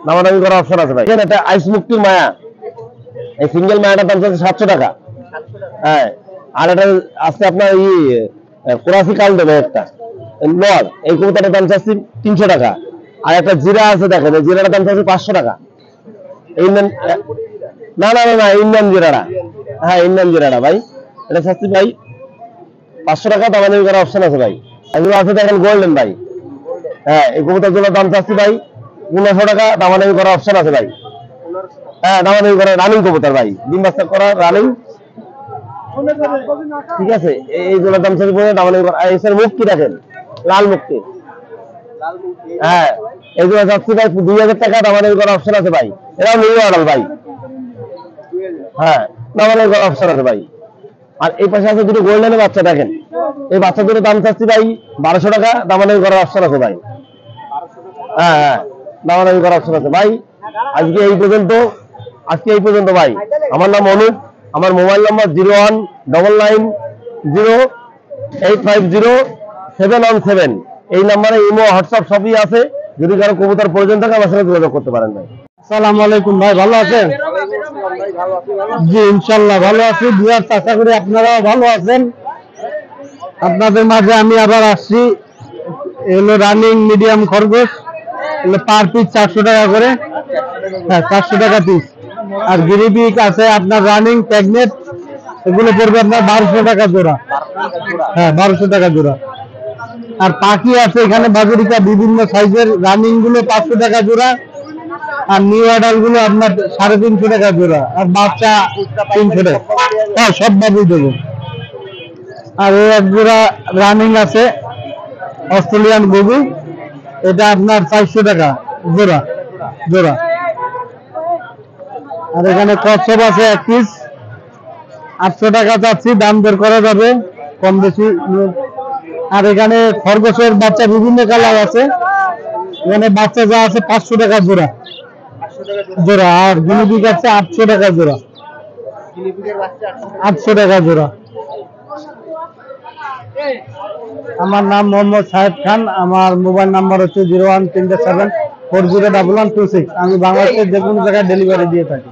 দামাদামি করার অপশন আছে ভাই। এটা আইস মুক্তির মায়া, এই সিঙ্গেল মায়াটার দাম চাচ্ছে 700 টাকা। হ্যাঁ আর এটা আছে আপনার কোরাসি কাল দেবে একটা নর, এই কবুতরটার দাম চাচ্ছি 300 টাকা। আর একটা জিরা আছে, দেখেন এই জিরাটার দাম চাচ্ছি 500 টাকা। ইন্ডিয়ান, না না না, ইন্ডিয়ান জিরাটা, হ্যাঁ ইন্ডিয়ান জিরাটা ভাই, এটা চাচ্ছি ভাই 500 টাকা। দামাদামি করার অপশন আছে ভাই। এগুলো আছে দেখেন গোল্ডেন ভাই, হ্যাঁ এই কবুতরগুলোর দাম চাচ্ছি ভাই 1500 টাকা। দামাদামি করার অপশন আছে ভাই, হ্যাঁ দামাদামি করা রানিং কবুতর ভাই, ডিম বাচ্চা করা রানিং, ঠিক আছে। এইগুলোর দাম চাচ্ছি দামাদামি করা। এসের মুক্তি দেখেন, লাল মুক্তি, হ্যাঁ এগুলো চাচ্ছি ভাই 2000 টাকা। দামাদামি করার অপশন আছে ভাই। এরাও নিউ অর্ডার ভাই, হ্যাঁ দামাদামি করার অপশন আছে ভাই। আর এই পাশে আছে দুটো গোল্ডেনের বাচ্চা, দেখেন এই বাচ্চাদের দাম চাচ্ছি ভাই 1200 টাকা, দামাদামি করার অপশন আছে ভাই। হ্যাঁ হ্যাঁ, দামাদামি করার অপশন আছে ভাই। আজকে এই পর্যন্ত ভাই। আমার নাম অনুপ, আমার মোবাইল নাম্বার 01990850 এই নাম্বারে ইমো হোয়াটসঅ্যাপ সবই আছে। যদি কারো কবুতর প্রয়োজন থাকে আমার সাথে যোগাযোগ করতে পারেন ভাই। আসসালামু আলাইকুম ভাই, ভালো আছেন? জি ইনশাল্লাহ ভালো আছি। বিয়ার আশা করি আপনারাও ভালো আছেন। আপনাদের মাঝে আমি আবার আসছি। এগুলো রানিং মিডিয়াম খরগোশ, এগুলো পার পিস 400 টাকা করে। হ্যাঁ 400 টাকা পিস। আর গিরিবিক আছে আপনার রানিং প্রেগনেট, এগুলো পড়বে আপনার 1200 টাকা জোড়া। হ্যাঁ 1200 টাকা জোড়া। আর পাখি আছে এখানে বাজুরিকা বিভিন্ন সাইজের, রানিং গুলো 500 টাকা জোড়া, আর নিউ অর্ডার গুলো আপনার 350 টাকা জোড়া, আর বাচ্চা 300 টাকা। হ্যাঁ সব বাবুই দেবো। আর এই এক জোড়া রানিং আছে অস্ট্রেলিয়ান গরু, এটা আপনার 400 টাকা জোড়া জোড়া। আর এখানে কচ্ছপ আছে 1 পিস, 800 টাকা চাচ্ছি, দাম বের করা যাবে কম বেশি। আর এখানে খরগোশের বাচ্চা বিভিন্ন কালার আছে, এখানে বাচ্চা যা আছে 500 টাকা জোড়া জোড়া। আর গিনিপিগ আছে 800 টাকা জোড়া, 800 টাকা জোড়া। আমার নাম মোহাম্মদ সাহেব খান, আমার মোবাইল নাম্বার হচ্ছে 01374011126। আমি বাংলাদেশের যে কোনো জায়গায় ডেলিভারি দিয়ে থাকি।